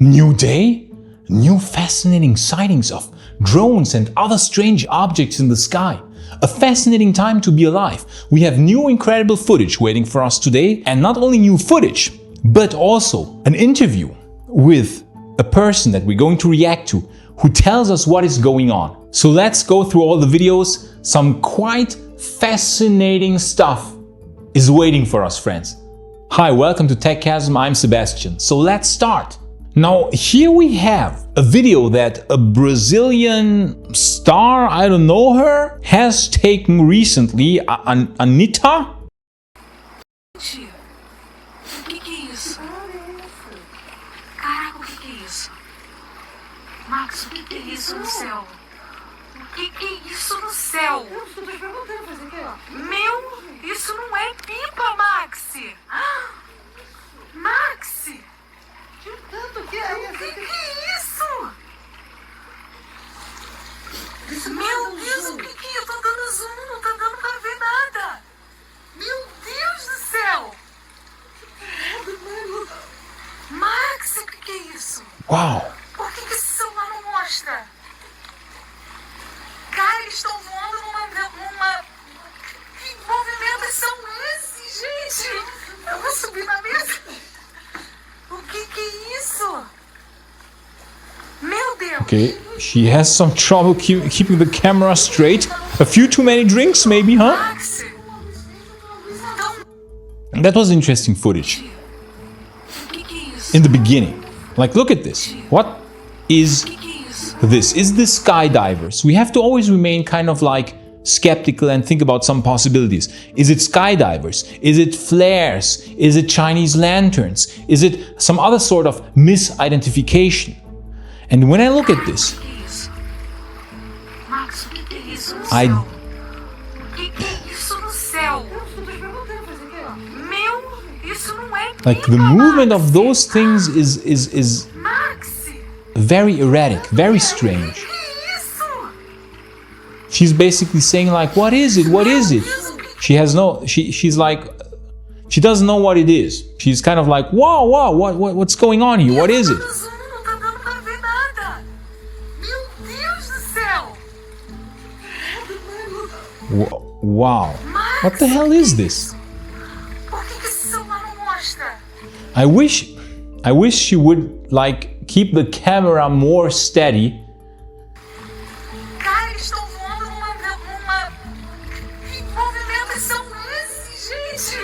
New day? New fascinating sightings of drones and other strange objects in the sky. A fascinating time to be alive. We have new incredible footage waiting for us today, and not only new footage, but also an interview with a person that we're going to react to who tells us what is going on. So let's go through all the videos. Some quite fascinating stuff is waiting for us, friends. Hi, welcome to Chasm. I'm Sebastian. So let's start. Now here we have a video that a Brazilian star, I don't know her, has taken recently, Anitta. O que é isso? Caraca, o que é isso? Max, o que é isso no céu? O que é isso no céu? Meu, isso não é pipa, Maxi! Maxi! O que é isso? Meu Deus, o que é? Eu tô dando zoom, não tá dando pra ver nada! Meu Deus do céu! Max, o que é isso? Uau! Por que esse celular não mostra? Cara, eles estão voando numa... Que movimentos são esses, gente? Eu vou subir na mesa. O que é isso? Meu Deus! Okay, she has some trouble keeping the camera straight. A few too many drinks, maybe, huh? Max! Então... That was interesting footage. O que é isso? In the beginning. Like, look at this. What is O que é isso? this? Is this skydivers? We have to always remain kind of like skeptical and think about some possibilities. Is it skydivers? Is it flares? Is it Chinese lanterns? Is it some other sort of misidentification? And when I look at this, O que é isso? Max, o que é isso no I- céu? O que é isso no céu? Meu, isso não é like the pipa, movement of Maxi. those things is Maxi! very erratic, very strange. Que isso? She's basically saying like, what is it? What is it? She has no, she's like, she doesn't know what it is. She's kind of like, wow, what's going on here? What is it? Não tá dando pra ver nada. Meu Deus do céu. Wow. What the hell is this? Por que esse celular não mostra? I wish she would like keep the camera more steady. Cara, eles estão voando numa... Que movimentos são esses, gente?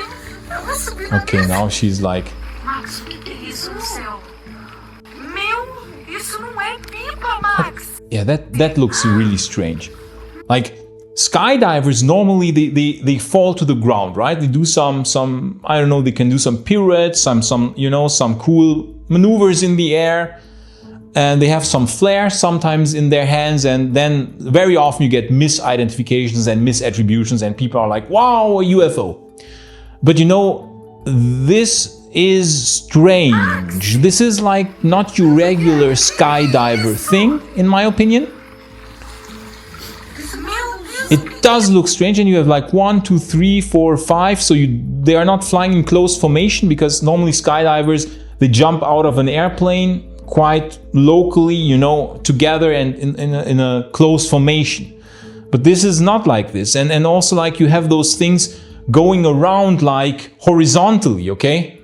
Eu vou subir na Okay, mesa. now she's like, Max, o que é isso no céu? Meu, isso não é pipa, Max. yeah, that looks really strange. Like skydivers normally they fall to the ground, right? They do some I don't know, they can do some pirouettes, some you know, some cool maneuvers in the air, and they have some flair sometimes in their hands, and then very often you get misidentifications and misattributions and people are like, wow, a UFO. But you know, this is strange. This is like not your regular skydiver thing, in my opinion. Meu Deus, It does look strange, and you have like 1, 2, 3, 4, 5. So they are not flying in close formation, because normally skydivers, they jump out of an airplane quite locally, you know, together and in a close formation. But this is not like this, and also like you have those things going around like horizontally. Okay,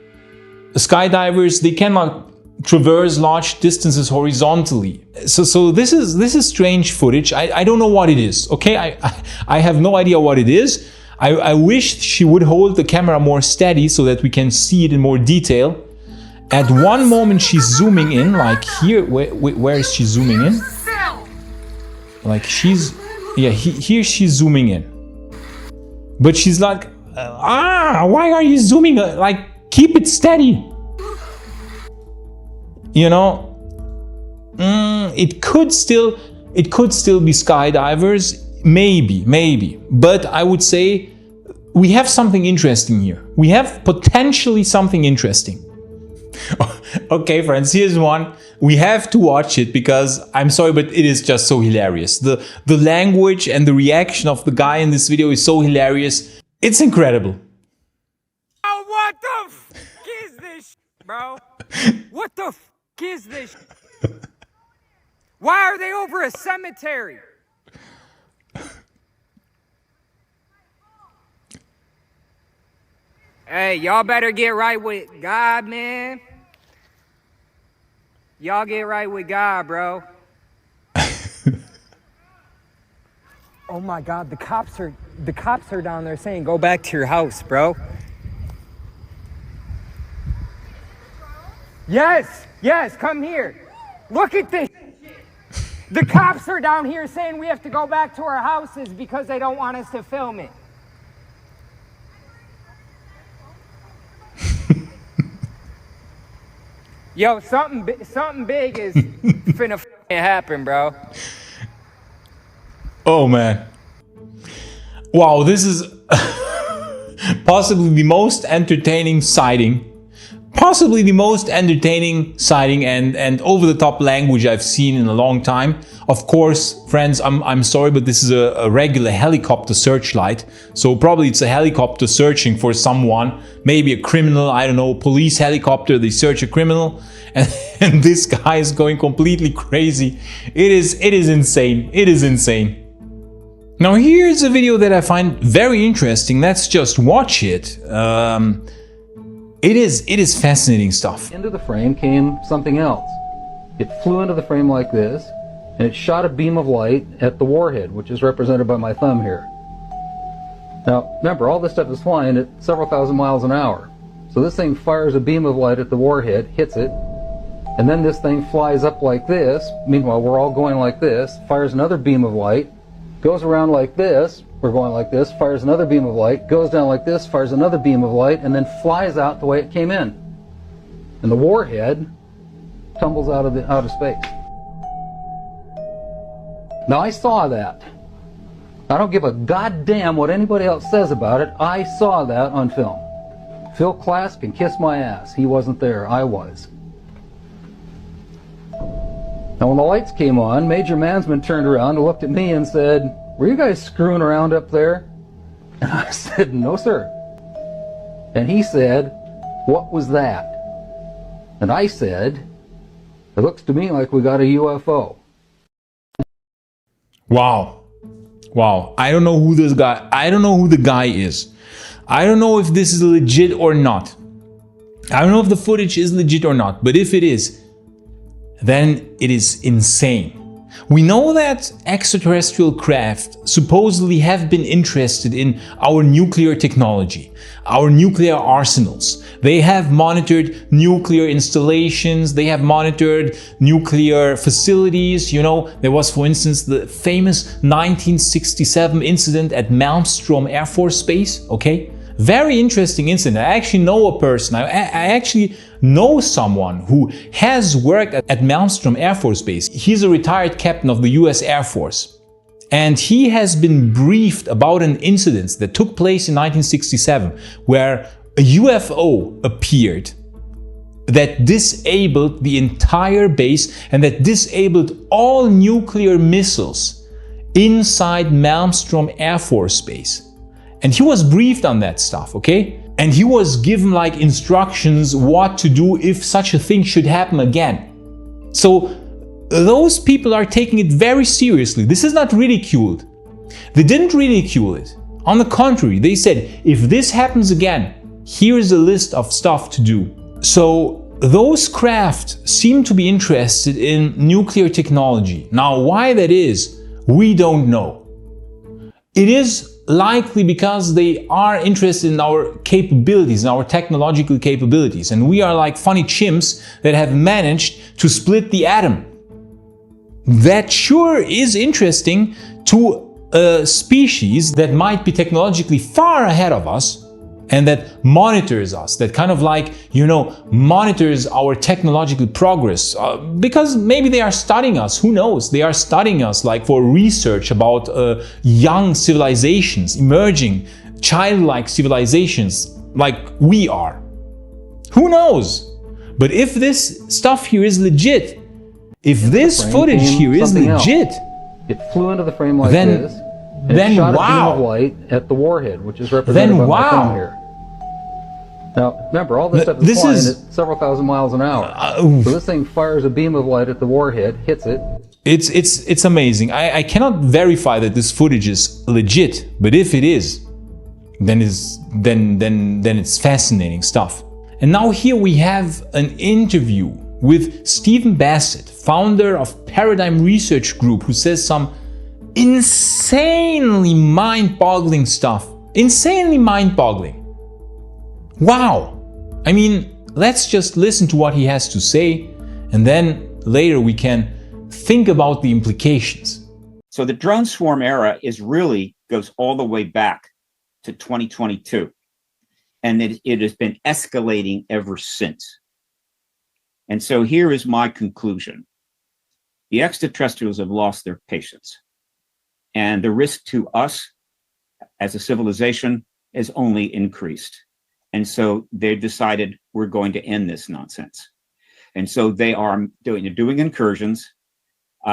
the skydivers, they cannot traverse large distances horizontally. So this is strange footage. I don't know what it is. Okay, I have no idea what it is. I wish she would hold the camera more steady so that we can see it in more detail. At one moment she's zooming in, like here. Where is she zooming in? do céu. Like she's, yeah, here she's zooming in. But she's like, why are you zooming? Like, keep it steady. You know, it could still be skydivers, maybe. But I would say we have something interesting here. We have potentially something interesting. Okay, friends, here's one. We have to watch it because I'm sorry, but it is just so hilarious. The language and the reaction of the guy in this video is so hilarious. It's incredible. Oh, what the f is this, bro? What the f? is this? Why are they over a cemetery? Hey, y'all better get right with God, man. Y'all get right with God, bro. Oh my God, the cops are down there saying, go back to your house, bro. Yes, come here. Look at this. The cops are down here saying we have to go back to our houses because they don't want us to film it. Yo, something big is finna happen, bro. Oh man. Wow, this is possibly the most entertaining sighting. Possibly the most entertaining sighting and over-the-top language I've seen in a long time. Of course, friends, I'm sorry, but this is a regular helicopter searchlight. So probably it's a helicopter searching for someone, maybe a criminal, I don't know, police helicopter, they search a criminal, and this guy is going completely crazy. It is insane. It is insane. Now here's a video that I find very interesting. Let's just watch it. It is fascinating stuff. Into the frame came something else. It flew into the frame like this, and it shot a beam of light at the warhead, which is represented by my thumb here. Now, remember, all this stuff is flying at several thousand miles an hour. So this thing fires a beam of light at the warhead, hits it, and then this thing flies up like this. Meanwhile, we're all going like this, fires another beam of light, goes around like this, we're going like this, fires another beam of light, goes down like this, fires another beam of light, and then flies out the way it came in. And the warhead tumbles out of space. Now I saw that. I don't give a goddamn what anybody else says about it. I saw that on film. Phil Klass can kiss my ass. He wasn't there. I was. Now when the lights came on, Major Mansman turned around and looked at me and said, "Were you guys screwing around up there?" And I said, "No, sir." And he said, "What was that?" And I said, "It looks to me like we got a UFO." Wow. Wow. I don't know who this guy, I don't know who the guy is. I don't know if this is legit or not. I don't know if the footage is legit or not, but if it is, then it is insane. We know that extraterrestrial craft supposedly have been interested in our nuclear technology, our nuclear arsenals. They have monitored nuclear installations, they have monitored nuclear facilities. You know, there was, for instance, the famous 1967 incident at Malmstrom Air Force Base, okay? Very interesting incident. I actually know a person, I actually know someone who has worked at Malmstrom Air Force Base. He's a retired captain of the US Air Force. And he has been briefed about an incident that took place in 1967 where a UFO appeared that disabled the entire base and that disabled all nuclear missiles inside Malmstrom Air Force Base. And he was briefed on that stuff, okay? And he was given like instructions what to do if such a thing should happen again. So those people are taking it very seriously. This is not ridiculed. They didn't ridicule it. On the contrary, they said, if this happens again, here's a list of stuff to do. So those craft seem to be interested in nuclear technology. Now, why that is, we don't know. It is likely because they are interested in our capabilities, in our technological capabilities. And we are like funny chimps that have managed to split the atom. That sure is interesting to a species that might be technologically far ahead of us and that monitors us, that kind of like, you know, monitors our technological progress, because maybe they are studying us, who knows, they are studying us like for research about young civilizations, emerging childlike civilizations like we are. Who knows? But if this stuff here is legit, if this footage here is legit, it flew into the frame like then, this. And then it shot wow. a beam of light at the warhead, which is represented by my thumb here. Now, remember, all this stuff is flying at several thousand miles an hour. So this thing fires a beam of light at the warhead, hits it. It's amazing. I cannot verify that this footage is legit, but if it is, then it's fascinating stuff. And now here we have an interview with Stephen Bassett, founder of Paradigm Research Group, who says some insanely mind-boggling stuff. Insanely mind-boggling. Wow. I mean, let's just listen to what he has to say, and then later we can think about the implications. So the drone swarm era goes all the way back to 2022. And it has been escalating ever since. And so here is my conclusion. The extraterrestrials have lost their patience. And the risk to us as a civilization has only increased. And so they've decided we're going to end this nonsense. And so they are doing incursions,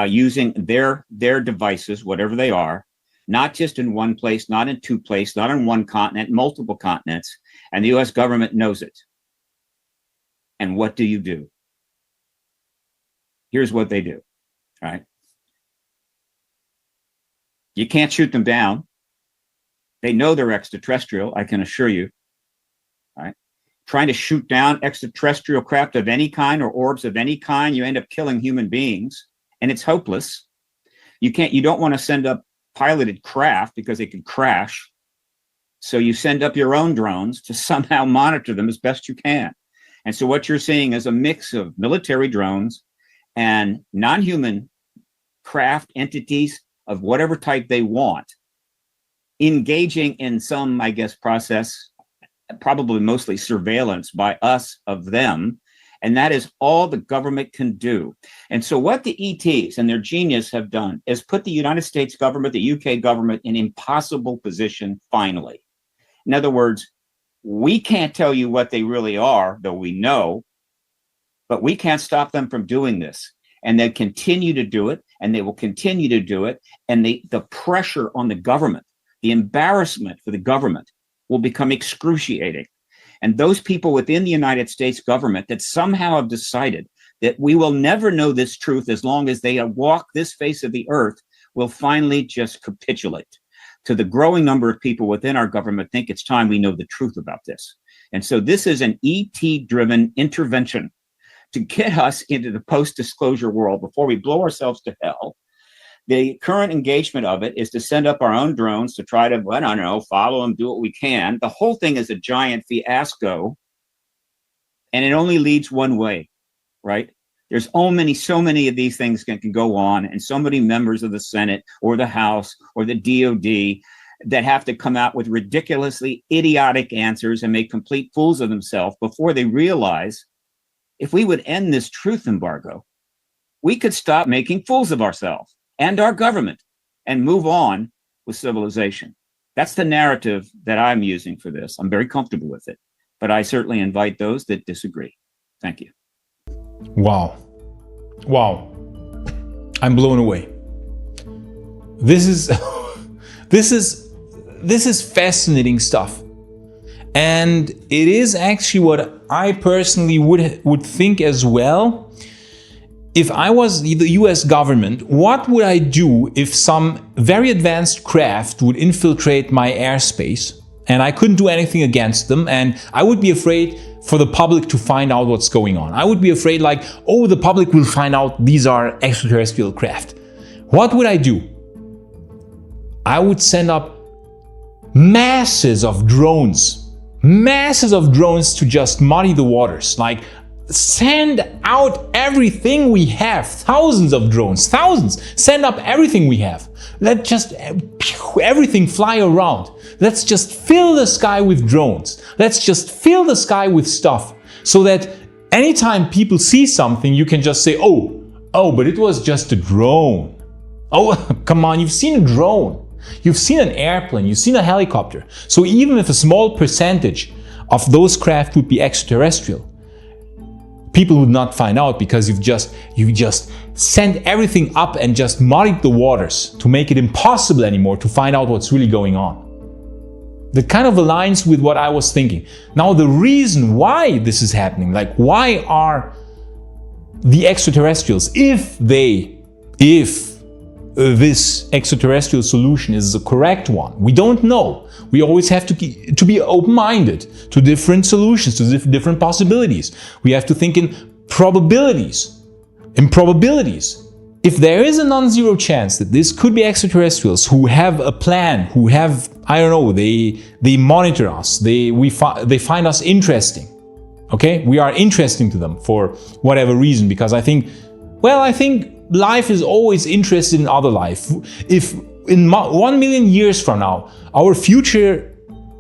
using their devices, whatever they are, not just in one place, not in two places, not on one continent, multiple continents. And the US government knows it. And what do you do? Here's what they do, right? You can't shoot them down. They know they're extraterrestrial, I can assure you, right? Trying to shoot down extraterrestrial craft of any kind or orbs of any kind, you end up killing human beings, and it's hopeless. You don't want to send up piloted craft because they can crash. So you send up your own drones to somehow monitor them as best you can. And so what you're seeing is a mix of military drones and non-human craft entities of whatever type they want, engaging in some, I guess, process, probably mostly surveillance by us of them. And that is all the government can do. And so what the ETs and their genius have done is put the United States government, the UK government, in an impossible position finally. In other words, we can't tell you what they really are, though we know, but we can't stop them from doing this. And they continue to do it, and they will continue to do it. And the pressure on the government, the embarrassment for the government will become excruciating. And those people within the United States government that somehow have decided that we will never know this truth as long as they walk this face of the earth will finally just capitulate to the growing number of people within our government think it's time we know the truth about this. And so this is an ET-driven intervention to get us into the post-disclosure world before we blow ourselves to hell. The current engagement of it is to send up our own drones to try to, I don't know, follow them, do what we can. The whole thing is a giant fiasco, and it only leads one way, right? There's so many of these things can go on, and so many members of the Senate or the House or the DOD that have to come out with ridiculously idiotic answers and make complete fools of themselves before they realize if we would end this truth embargo, we could stop making fools of ourselves and our government and move on with civilization. That's the narrative that I'm using for this. I'm very comfortable with it, but I certainly invite those that disagree. Thank you. Wow. I'm blown away. This is fascinating stuff. And it is actually what I personally would think as well. If I was the US government, what would I do if some very advanced craft would infiltrate my airspace and I couldn't do anything against them, and I would be afraid for the public to find out what's going on. I would be afraid like, oh, the public will find out these are extraterrestrial craft. What would I do? I would send up masses of drones to just muddy the waters. Like, send out everything we have. Thousands of drones, send up everything we have. Let just everything fly around. Let's just fill the sky with drones. Let's just fill the sky with stuff so that anytime people see something, you can just say, oh, but it was just a drone. Oh, come on, you've seen a drone. You've seen an airplane, you've seen a helicopter. So even if a small percentage of those craft would be extraterrestrial, people would not find out because you've just sent everything up and just muddied the waters to make it impossible anymore to find out what's really going on. That kind of aligns with what I was thinking. Now, the reason why this is happening, like why are the extraterrestrials, if this extraterrestrial solution is the correct one, we don't know. We always have to be open-minded to different solutions, to different possibilities. We have to think in probabilities, in probabilities. If there is a non-zero chance that this could be extraterrestrials who have a plan, who have, I don't know, they monitor us, they find us interesting. Okay, we are interesting to them for whatever reason, because I think life is always interested in other life. If in 1 million years from now, our future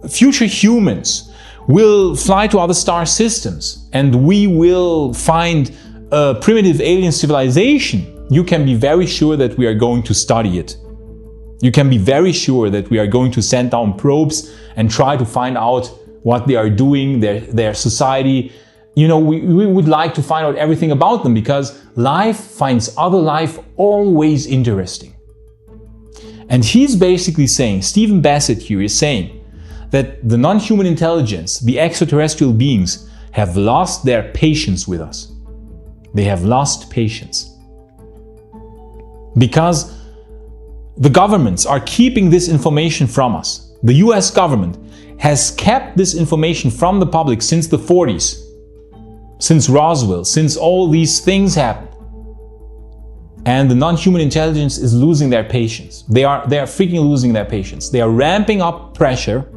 humans will fly to other star systems and we will find a primitive alien civilization, you can be very sure that we are going to study it. You can be very sure that we are going to send down probes and try to find out what they are doing, their society. You know, we would like to find out everything about them, because life finds other life always interesting. And he's basically saying, Stephen Bassett here is saying, that the non-human intelligence, the extraterrestrial beings, have lost their patience with us. They have lost patience. Because the governments are keeping this information from us. The US government has kept this information from the public since the 40s. Since Roswell, since all these things happened. And the non-human intelligence is losing their patience. They are freaking losing their patience. They are ramping up pressure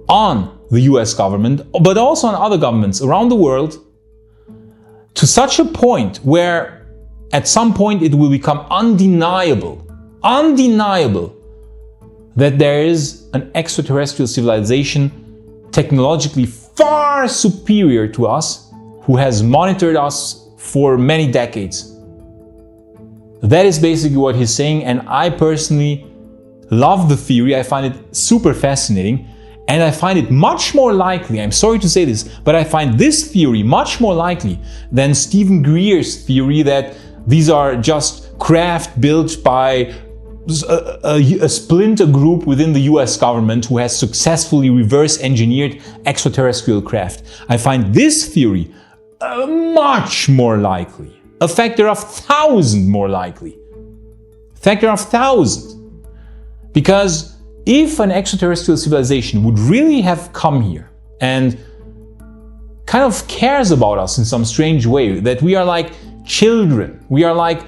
on the US government, but also on other governments around the world, to such a point where at some point it will become undeniable that there is an extraterrestrial civilization technologically far superior to us, who has monitored us for many decades. That is basically what he's saying, and I personally love the theory. I find it super fascinating, and I find it much more likely, I'm sorry to say this, but I find this theory much more likely than Stephen Greer's theory that these are just craft built by a splinter group within the US government who has successfully reverse engineered extraterrestrial craft. I find this theory much more likely, a factor of 1,000 more likely, factor of 1,000. Because if an extraterrestrial civilization would really have come here and kind of cares about us in some strange way, that we are like children, we are like,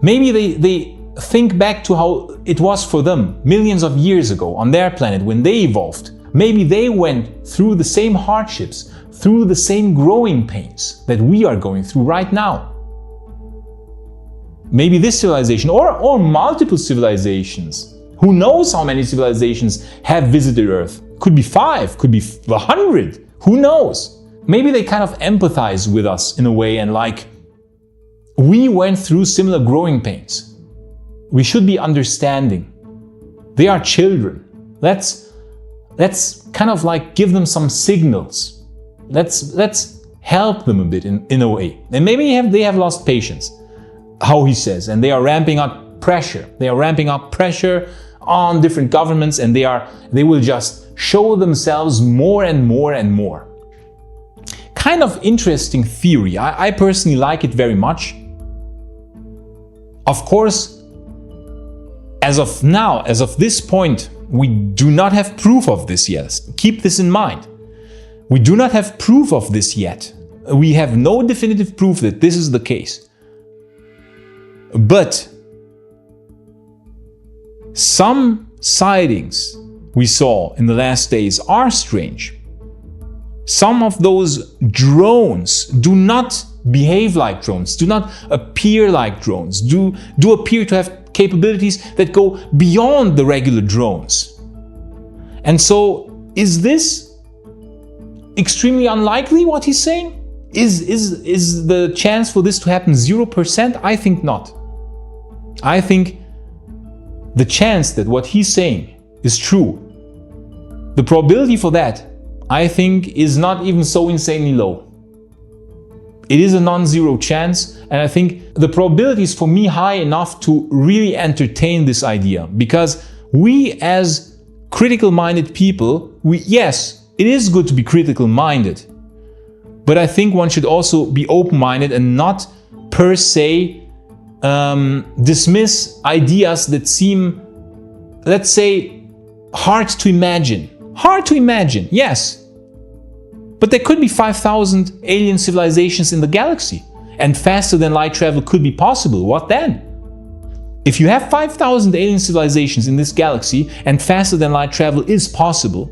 maybe they think back to how it was for them millions of years ago on their planet when they evolved. Maybe they went through the same hardships, through the same growing pains that we are going through right now. Maybe this civilization, or multiple civilizations, who knows how many civilizations have visited Earth? Could be 5, could be 100, who knows? Maybe they kind of empathize with us in a way, and like, we went through similar growing pains. We should be understanding. They are children. Let's kind of like give them some signals. Let's help them a bit in a way. And maybe they have lost patience, how he says, and they are ramping up pressure. They are ramping up pressure on different governments, and they will just show themselves more and more and more. Kind of interesting theory. I personally like it very much. Of course, as of now, as of this point, we do not have proof of this yet. Keep this in mind. We do not have proof of this yet. We have no definitive proof that this is the case. But some sightings we saw in the last days are strange. Some of those drones do not behave like drones, do not appear like drones, do appear to have capabilities that go beyond the regular drones. And so, is this extremely unlikely, what he's saying? Is the chance for this to happen 0%? I think not. I think the chance that what he's saying is true, the probability for that, I think, is not even so insanely low. It is a non-zero chance, and I think the probability is for me high enough to really entertain this idea, because we as critical-minded people, yes, it is good to be critical-minded. But I think one should also be open-minded and not per se dismiss ideas that seem, let's say, hard to imagine. Hard to imagine, yes. But there could be 5,000 alien civilizations in the galaxy, and faster than light travel could be possible. What then? If you have 5,000 alien civilizations in this galaxy and faster than light travel is possible,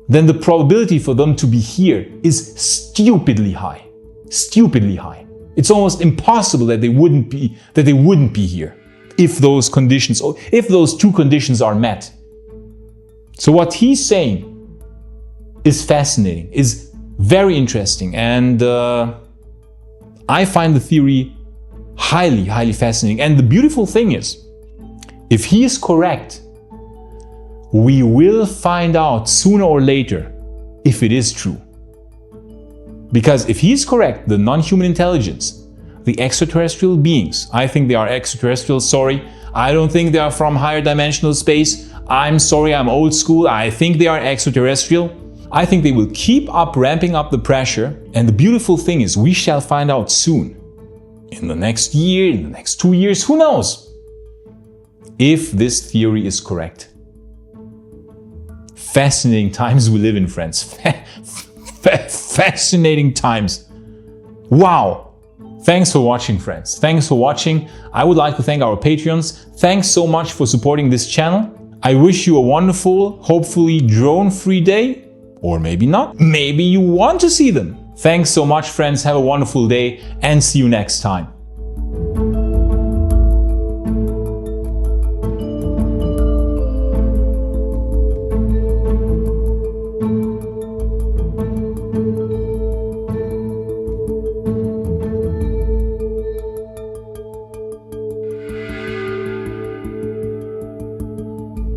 then the probability for them to be here is stupidly high. Stupidly high. It's almost impossible that they wouldn't be here if those conditions, if those two conditions are met. So what he's saying is fascinating, is very interesting, and I find the theory highly, highly fascinating. And the beautiful thing is, if he is correct, we will find out sooner or later if it is true. Because if he is correct, the non-human intelligence, the extraterrestrial beings, I think they are extraterrestrial, sorry, I don't think they are from higher dimensional space, I'm sorry, I'm old school, I think they are extraterrestrial. I think they will keep ramping up the pressure, and the beautiful thing is we shall find out soon. In the next year, in the next 2 years, who knows? If this theory is correct. Fascinating times we live in, friends. Fascinating times. Wow. Thanks for watching, friends. Thanks for watching. I would like to thank our Patreons. Thanks so much for supporting this channel. I wish you a wonderful, hopefully drone-free day. Or maybe not. Maybe you want to see them. Thanks so much, friends. Have a wonderful day and see you next time.